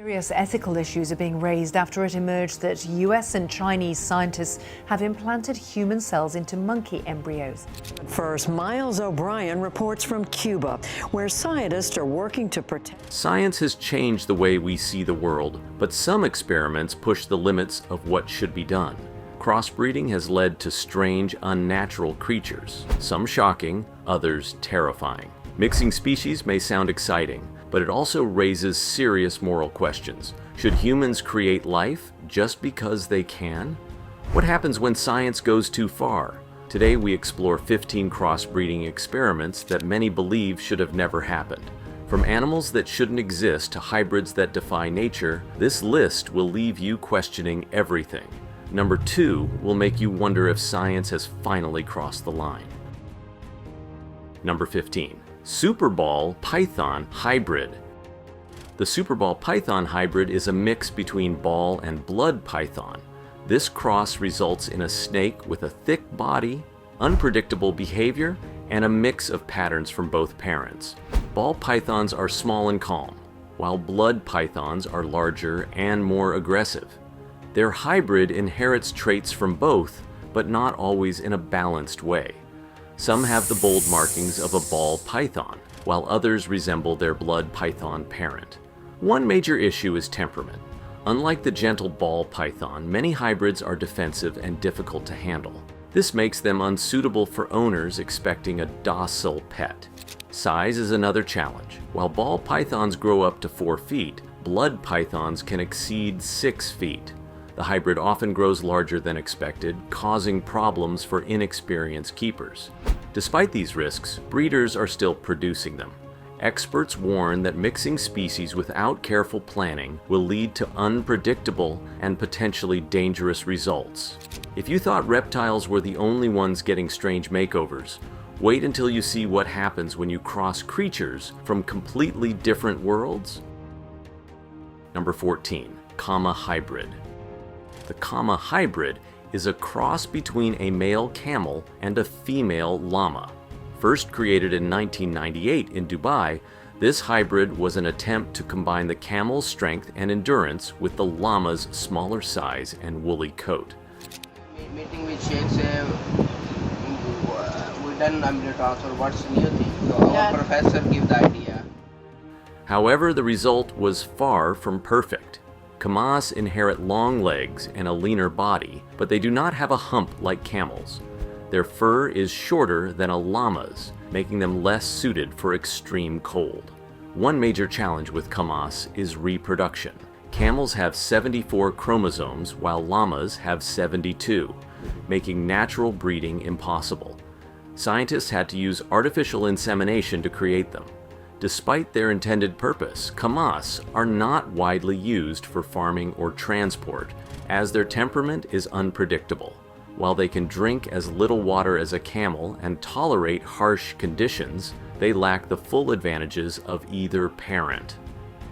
Serious ethical issues are being raised after it emerged that US and Chinese scientists have implanted human cells into monkey embryos. First, Miles O'Brien reports from Cuba, where scientists are working to protect. Science has changed the way we see the world, but some experiments push the limits of what should be done. Crossbreeding has led to strange, unnatural creatures, some shocking, others terrifying. Mixing species may sound exciting, but it also raises serious moral questions. Should humans create life just because they can? What happens when science goes too far? Today we explore 15 crossbreeding experiments that many believe should have never happened. From animals that shouldn't exist to hybrids that defy nature, this list will leave you questioning everything. Number 2 will make you wonder if science has finally crossed the line. Number 15. Super ball python hybrid. The super ball python hybrid is a mix between ball and blood python. This cross results in a snake with a thick body, unpredictable behavior, and a mix of patterns from both parents. Ball pythons are small and calm, while blood pythons are larger and more aggressive. Their hybrid inherits traits from both, but not always in a balanced way. Some have the bold markings of a ball python, while others resemble their blood python parent. One major issue is temperament. Unlike the gentle ball python, many hybrids are defensive and difficult to handle. This makes them unsuitable for owners expecting a docile pet. Size is another challenge. While ball pythons grow up to 4 feet, blood pythons can exceed 6 feet. The hybrid often grows larger than expected, causing problems for inexperienced keepers. Despite these risks, breeders are still producing them. Experts warn that mixing species without careful planning will lead to unpredictable and potentially dangerous results. If you thought reptiles were the only ones getting strange makeovers, wait until you see what happens when you cross creatures from completely different worlds. Number 14. Comma hybrid. The comma hybrid is a cross between a male camel and a female llama. First created in 1998 in Dubai, this hybrid was an attempt to combine the camel's strength and endurance with the llama's smaller size and woolly coat. Meeting with Sheikhs, we done embryo transfer. What's new thing? So our professor gave the idea. However, the result was far from perfect. Camas inherit long legs and a leaner body, but they do not have a hump like camels. Their fur is shorter than a llama's, making them less suited for extreme cold. One major challenge with Camas is reproduction. Camels have 74 chromosomes while llamas have 72, making natural breeding impossible. Scientists had to use artificial insemination to create them. Despite their intended purpose, Camas are not widely used for farming or transport, as their temperament is unpredictable. While they can drink as little water as a camel and tolerate harsh conditions, they lack the full advantages of either parent.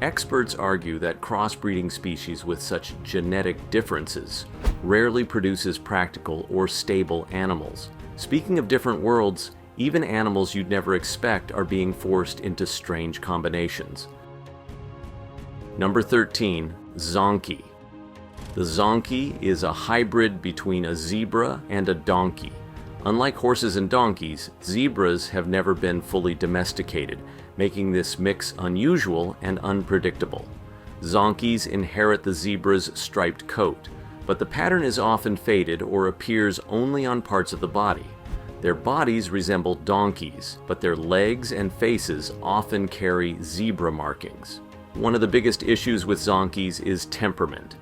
Experts argue that crossbreeding species with such genetic differences rarely produces practical or stable animals. Speaking of different worlds, even animals you'd never expect are being forced into strange combinations. Number 13. Zonkey. The Zonkey is a hybrid between a zebra and a donkey. Unlike horses and donkeys, zebras have never been fully domesticated, making this mix unusual and unpredictable. Zonkeys inherit the zebra's striped coat, but the pattern is often faded or appears only on parts of the body. Their bodies resemble donkeys, but their legs and faces often carry zebra markings. One of the biggest issues with zonkeys is temperament.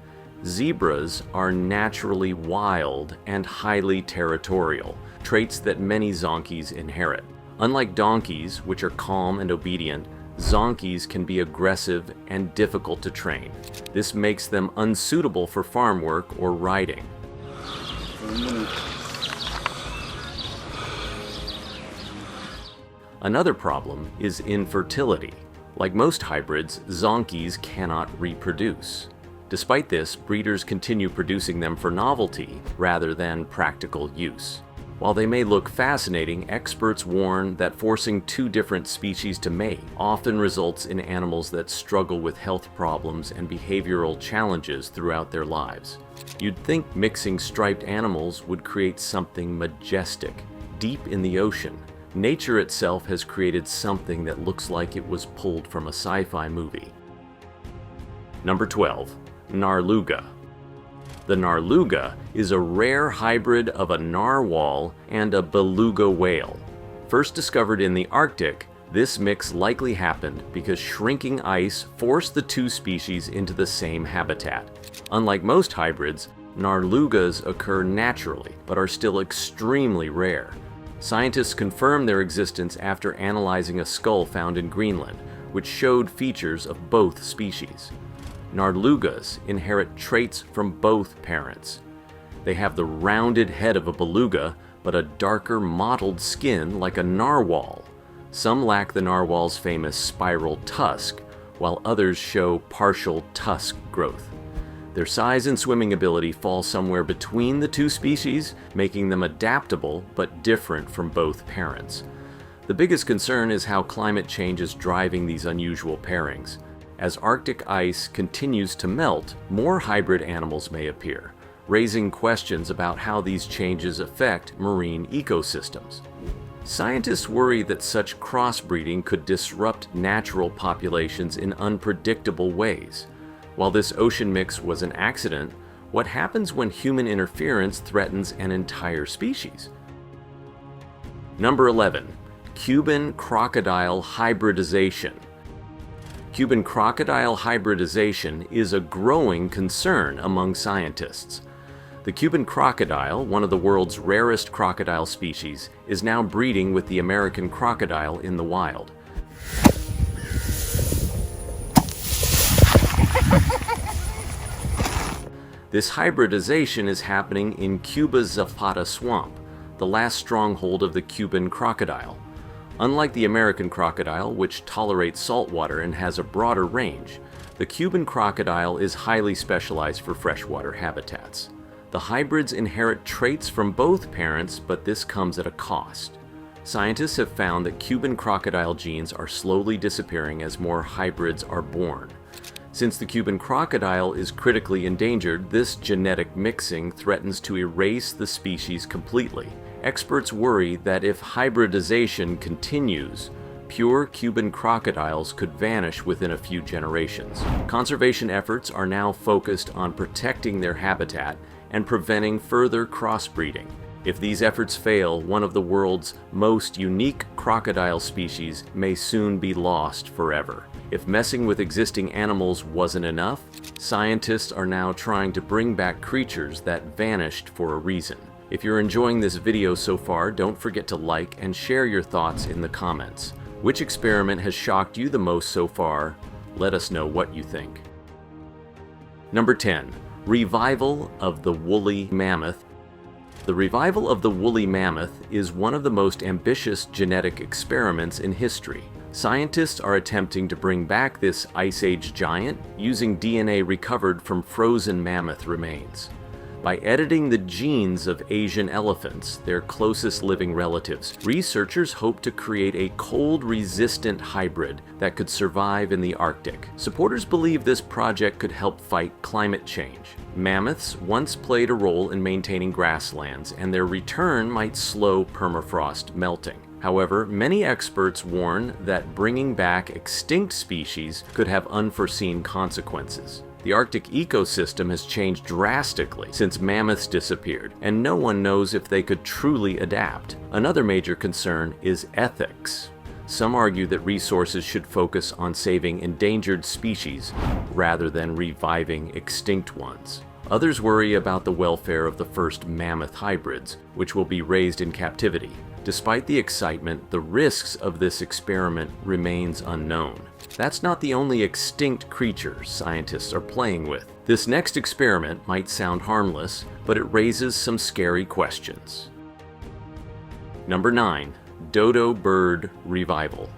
Zebras are naturally wild and highly territorial, traits that many zonkeys inherit. Unlike donkeys, which are calm and obedient, zonkeys can be aggressive and difficult to train. This makes them unsuitable for farm work or riding. Another problem is infertility. Like most hybrids, zonkeys cannot reproduce. Despite this, breeders continue producing them for novelty rather than practical use. While they may look fascinating, experts warn that forcing two different species to mate often results in animals that struggle with health problems and behavioral challenges throughout their lives. You'd think mixing striped animals would create something majestic. Deep in the ocean, nature itself has created something that looks like it was pulled from a sci-fi movie. Number 12. Narluga. The narluga is a rare hybrid of a narwhal and a beluga whale. First discovered in the Arctic, this mix likely happened because shrinking ice forced the two species into the same habitat. Unlike most hybrids, narlugas occur naturally, but are still extremely rare. Scientists confirmed their existence after analyzing a skull found in Greenland, which showed features of both species. Narlugas inherit traits from both parents. They have the rounded head of a beluga, but a darker mottled skin like a narwhal. Some lack the narwhal's famous spiral tusk, while others show partial tusk growth. Their size and swimming ability fall somewhere between the two species, making them adaptable but different from both parents. The biggest concern is how climate change is driving these unusual pairings. As Arctic ice continues to melt, more hybrid animals may appear, raising questions about how these changes affect marine ecosystems. Scientists worry that such crossbreeding could disrupt natural populations in unpredictable ways. While this ocean mix was an accident, what happens when human interference threatens an entire species? Number 11. Cuban crocodile hybridization. Cuban crocodile hybridization is a growing concern among scientists. The Cuban crocodile, one of the world's rarest crocodile species, is now breeding with the American crocodile in the wild. This hybridization is happening in Cuba's Zapata swamp, the last stronghold of the Cuban crocodile. Unlike the American crocodile, which tolerates saltwater and has a broader range, the Cuban crocodile is highly specialized for freshwater habitats. The hybrids inherit traits from both parents, but this comes at a cost. Scientists have found that Cuban crocodile genes are slowly disappearing as more hybrids are born. Since the Cuban crocodile is critically endangered, this genetic mixing threatens to erase the species completely. Experts worry that if hybridization continues, pure Cuban crocodiles could vanish within a few generations. Conservation efforts are now focused on protecting their habitat and preventing further crossbreeding. If these efforts fail, one of the world's most unique crocodile species may soon be lost forever. If messing with existing animals wasn't enough, scientists are now trying to bring back creatures that vanished for a reason. If you're enjoying this video so far, don't forget to like and share your thoughts in the comments. Which experiment has shocked you the most so far? Let us know what you think. Number 10. Revival of the woolly mammoth. The revival of the woolly mammoth is one of the most ambitious genetic experiments in history. Scientists are attempting to bring back this Ice Age giant using DNA recovered from frozen mammoth remains. By editing the genes of Asian elephants, their closest living relatives, researchers hope to create a cold-resistant hybrid that could survive in the Arctic. Supporters believe this project could help fight climate change. Mammoths once played a role in maintaining grasslands, and their return might slow permafrost melting. However, many experts warn that bringing back extinct species could have unforeseen consequences. The Arctic ecosystem has changed drastically since mammoths disappeared, and no one knows if they could truly adapt. Another major concern is ethics. Some argue that resources should focus on saving endangered species rather than reviving extinct ones. Others worry about the welfare of the first mammoth hybrids, which will be raised in captivity. Despite the excitement, the risks of this experiment remains unknown. That's not the only extinct creature scientists are playing with. This next experiment might sound harmless, but it raises some scary questions. Number 9. Dodo bird revival.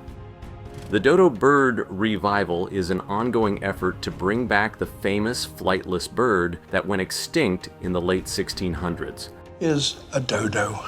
The dodo bird revival is an ongoing effort to bring back the famous flightless bird that went extinct in the late 1600s. Is a dodo.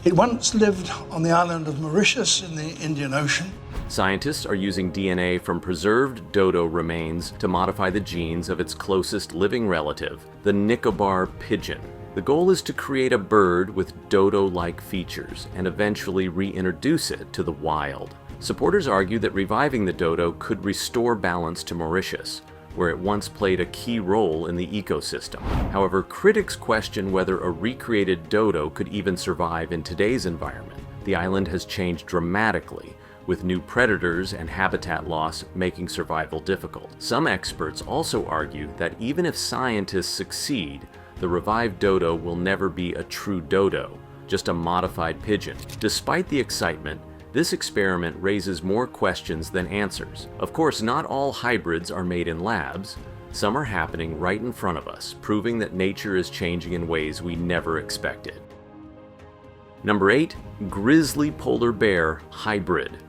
It once lived on the island of Mauritius in the Indian Ocean. Scientists are using DNA from preserved dodo remains to modify the genes of its closest living relative, the Nicobar pigeon. The goal is to create a bird with dodo-like features and eventually reintroduce it to the wild. Supporters argue that reviving the dodo could restore balance to Mauritius, where it once played a key role in the ecosystem. However, critics question whether a recreated dodo could even survive in today's environment. The island has changed dramatically, with new predators and habitat loss making survival difficult. Some experts also argue that even if scientists succeed, the revived dodo will never be a true dodo, just a modified pigeon. Despite the excitement, this experiment raises more questions than answers. Of course, not all hybrids are made in labs. Some are happening right in front of us, proving that nature is changing in ways we never expected. Number 8, grizzly polar bear hybrid.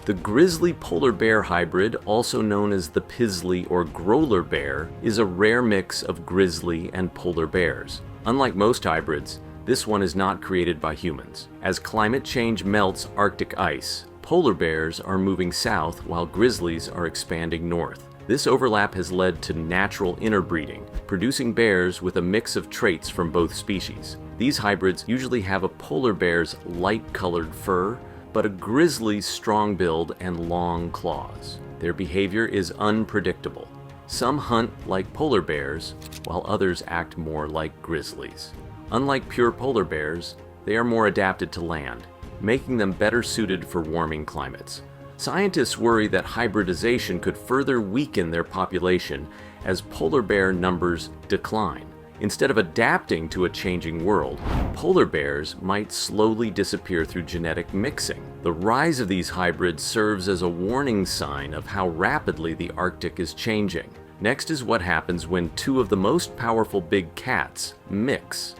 The grizzly polar bear hybrid, also known as the Pizzly or Growler bear, is a rare mix of grizzly and polar bears. Unlike most hybrids, this one is not created by humans. As climate change melts Arctic ice, polar bears are moving south while grizzlies are expanding north. This overlap has led to natural interbreeding, producing bears with a mix of traits from both species. These hybrids usually have a polar bear's light-colored fur, but a grizzly's strong build and long claws. Their behavior is unpredictable. Some hunt like polar bears, while others act more like grizzlies. Unlike pure polar bears, they are more adapted to land, making them better suited for warming climates. Scientists worry that hybridization could further weaken their population as polar bear numbers decline. Instead of adapting to a changing world, polar bears might slowly disappear through genetic mixing. The rise of these hybrids serves as a warning sign of how rapidly the Arctic is changing. Next is what happens when two of the most powerful big cats mix.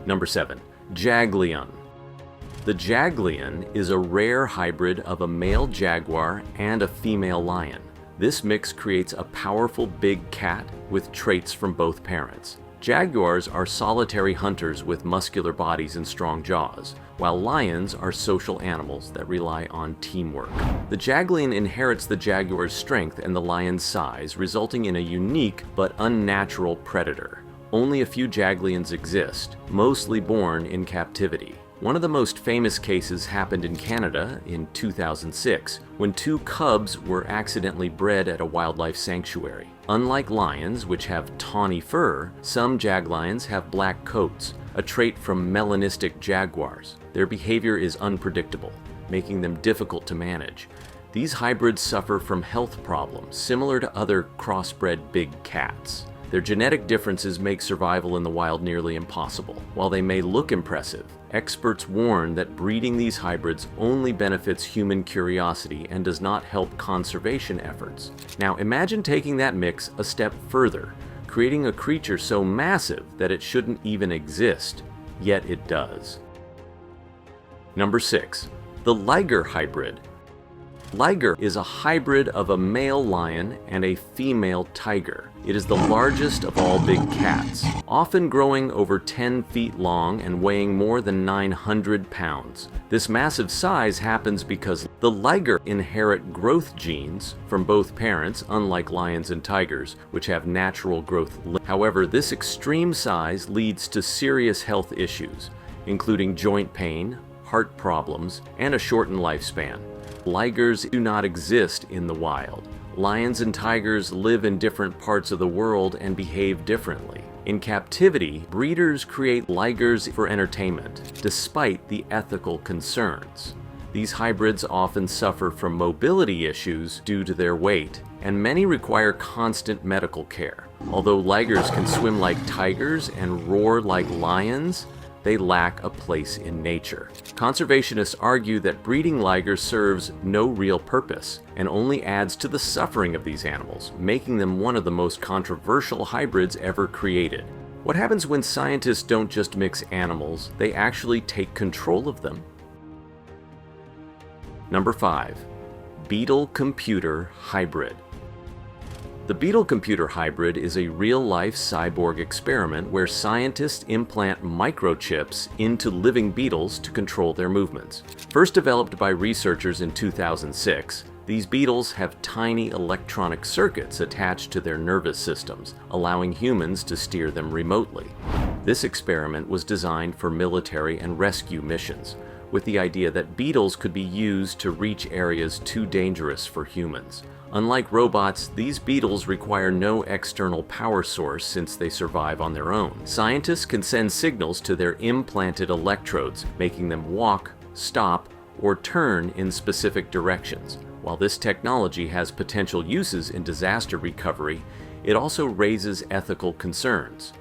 Number 7, Jaglion. The Jaglion is a rare hybrid of a male jaguar and a female lion. This mix creates a powerful big cat with traits from both parents. Jaguars are solitary hunters with muscular bodies and strong jaws, while lions are social animals that rely on teamwork. The Jaglion inherits the jaguar's strength and the lion's size, resulting in a unique but unnatural predator. Only a few Jaglions exist, mostly born in captivity. One of the most famous cases happened in Canada in 2006, when two cubs were accidentally bred at a wildlife sanctuary. Unlike lions, which have tawny fur, some Jaglions have black coats, a trait from melanistic jaguars. Their behavior is unpredictable, making them difficult to manage. These hybrids suffer from health problems similar to other crossbred big cats. Their genetic differences make survival in the wild nearly impossible. While they may look impressive, experts warn that breeding these hybrids only benefits human curiosity and does not help conservation efforts. Now imagine taking that mix a step further, creating a creature so massive that it shouldn't even exist, yet it does. Number 6, the Liger hybrid. Liger is a hybrid of a male lion and a female tiger. It is the largest of all big cats, often growing over 10 feet long and weighing more than 900 pounds. This massive size happens because the Liger inherit growth genes from both parents, unlike lions and tigers, which have natural growth. However, this extreme size leads to serious health issues, including joint pain, heart problems, and a shortened lifespan. Ligers do not exist in the wild. Lions and tigers live in different parts of the world and behave differently. In captivity, breeders create ligers for entertainment, despite the ethical concerns. These hybrids often suffer from mobility issues due to their weight, and many require constant medical care. Although ligers can swim like tigers and roar like lions, they lack a place in nature. Conservationists argue that breeding ligers serves no real purpose and only adds to the suffering of these animals, making them one of the most controversial hybrids ever created. What happens when scientists don't just mix animals, they actually take control of them? Number 5, beetle-computer hybrid. The beetle-computer hybrid is a real-life cyborg experiment where scientists implant microchips into living beetles to control their movements. First developed by researchers in 2006, these beetles have tiny electronic circuits attached to their nervous systems, allowing humans to steer them remotely. This experiment was designed for military and rescue missions, with the idea that beetles could be used to reach areas too dangerous for humans. Unlike robots, these beetles require no external power source since they survive on their own. Scientists can send signals to their implanted electrodes, making them walk, stop, or turn in specific directions. While this technology has potential uses in disaster recovery, it also raises ethical concerns.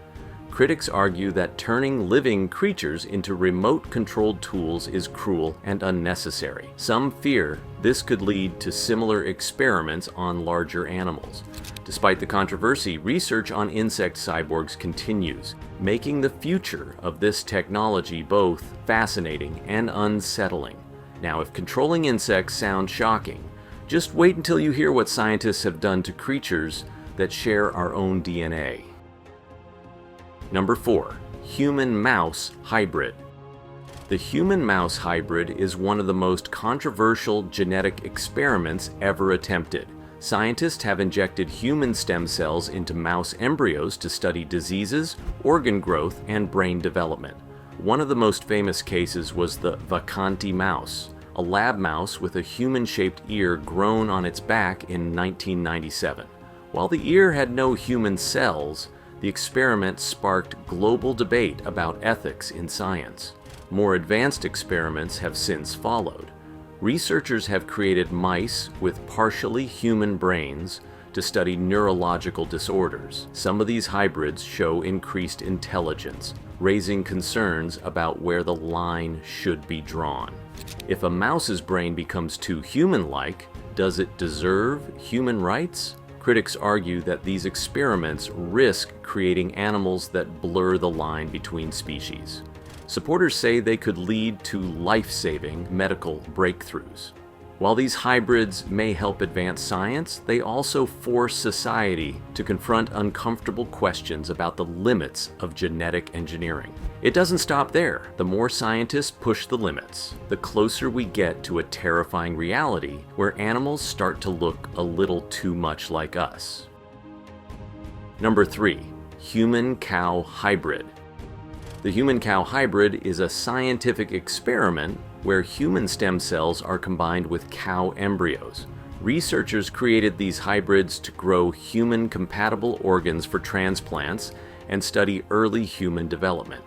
Critics argue that turning living creatures into remote-controlled tools is cruel and unnecessary. Some fear this could lead to similar experiments on larger animals. Despite the controversy, research on insect cyborgs continues, making the future of this technology both fascinating and unsettling. Now, if controlling insects sounds shocking, just wait until you hear what scientists have done to creatures that share our own DNA. Number 4. Human-mouse hybrid. The human-mouse hybrid is one of the most controversial genetic experiments ever attempted. Scientists have injected human stem cells into mouse embryos to study diseases, organ growth, and brain development. One of the most famous cases was the Vacanti mouse, a lab mouse with a human-shaped ear grown on its back in 1997. While the ear had no human cells, the experiment sparked global debate about ethics in science. More advanced experiments have since followed. Researchers have created mice with partially human brains to study neurological disorders. Some of these hybrids show increased intelligence, raising concerns about where the line should be drawn. If a mouse's brain becomes too human-like, does it deserve human rights? Critics argue that these experiments risk creating animals that blur the line between species. Supporters say they could lead to life-saving medical breakthroughs. While these hybrids may help advance science, they also force society to confront uncomfortable questions about the limits of genetic engineering. It doesn't stop there. The more scientists push the limits, the closer we get to a terrifying reality where animals start to look a little too much like us. Number 3. Human-cow hybrid. The human-cow hybrid is a scientific experiment where human stem cells are combined with cow embryos. Researchers created these hybrids to grow human-compatible organs for transplants and study early human development.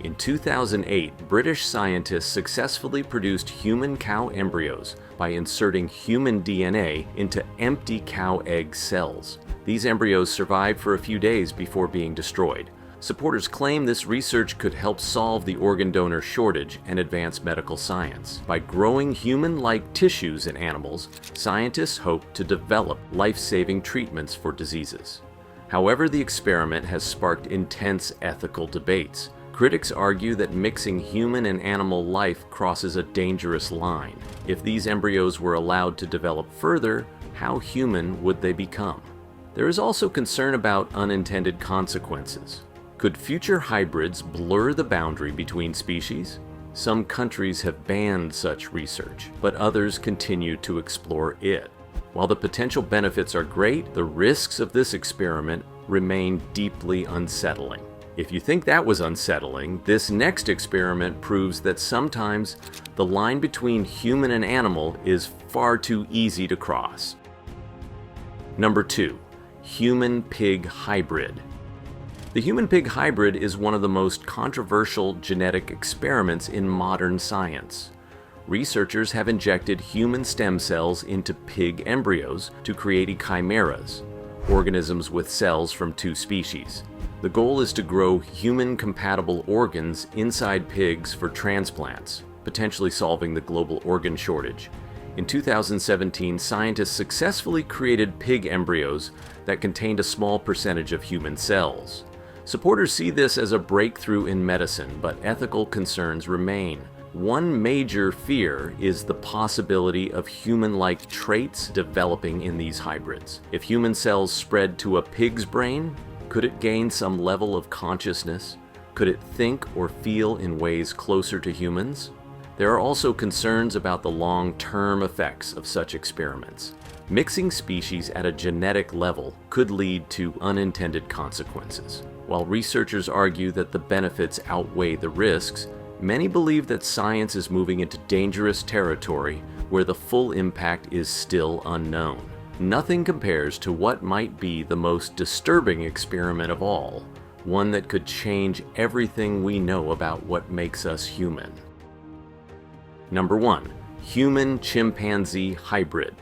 In 2008, British scientists successfully produced human cow embryos by inserting human DNA into empty cow egg cells. These embryos survived for a few days before being destroyed. Supporters claim this research could help solve the organ donor shortage and advance medical science. By growing human-like tissues in animals, scientists hope to develop life-saving treatments for diseases. However, the experiment has sparked intense ethical debates. Critics argue that mixing human and animal life crosses a dangerous line. If these embryos were allowed to develop further, how human would they become? There is also concern about unintended consequences. Could future hybrids blur the boundary between species? Some countries have banned such research, but others continue to explore it. While the potential benefits are great, the risks of this experiment remain deeply unsettling. If you think that was unsettling, this next experiment proves that sometimes the line between human and animal is far too easy to cross. Number 2. Human-pig hybrid. The human-pig hybrid is one of the most controversial genetic experiments in modern science. Researchers have injected human stem cells into pig embryos to create chimeras, organisms with cells from two species. The goal is to grow human-compatible organs inside pigs for transplants, potentially solving the global organ shortage. In 2017, scientists successfully created pig embryos that contained a small percentage of human cells. Supporters see this as a breakthrough in medicine, but ethical concerns remain. One major fear is the possibility of human-like traits developing in these hybrids. If human cells spread to a pig's brain, could it gain some level of consciousness? Could it think or feel in ways closer to humans? There are also concerns about the long-term effects of such experiments. Mixing species at a genetic level could lead to unintended consequences. While researchers argue that the benefits outweigh the risks, many believe that science is moving into dangerous territory where the full impact is still unknown. Nothing compares to what might be the most disturbing experiment of all, one that could change everything we know about what makes us human. Number 1. Human-chimpanzee hybrid.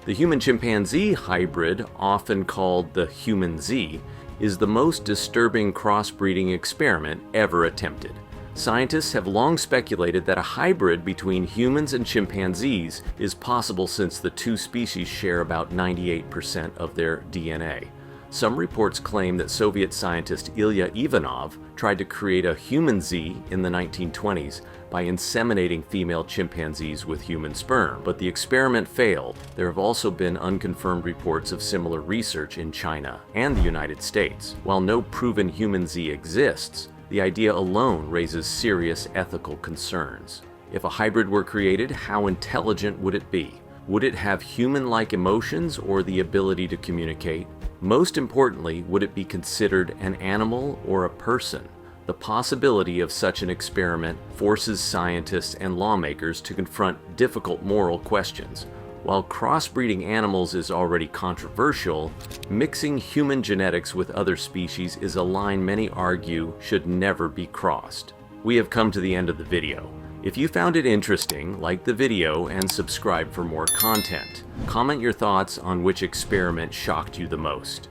The human-chimpanzee hybrid, often called the human-Z, is the most disturbing crossbreeding experiment ever attempted. Scientists have long speculated that a hybrid between humans and chimpanzees is possible since the two species share about 98% of their DNA. Some reports claim that Soviet scientist Ilya Ivanov tried to create a human Z in the 1920s by inseminating female chimpanzees with human sperm, but the experiment failed. There have also been unconfirmed reports of similar research in China and the United States. While no proven human Z exists, the idea alone raises serious ethical concerns. If a hybrid were created, how intelligent would it be? Would it have human-like emotions or the ability to communicate? Most importantly, would it be considered an animal or a person? The possibility of such an experiment forces scientists and lawmakers to confront difficult moral questions. While crossbreeding animals is already controversial, mixing human genetics with other species is a line many argue should never be crossed. We have come to the end of the video. If you found it interesting, like the video and subscribe for more content. Comment your thoughts on which experiment shocked you the most.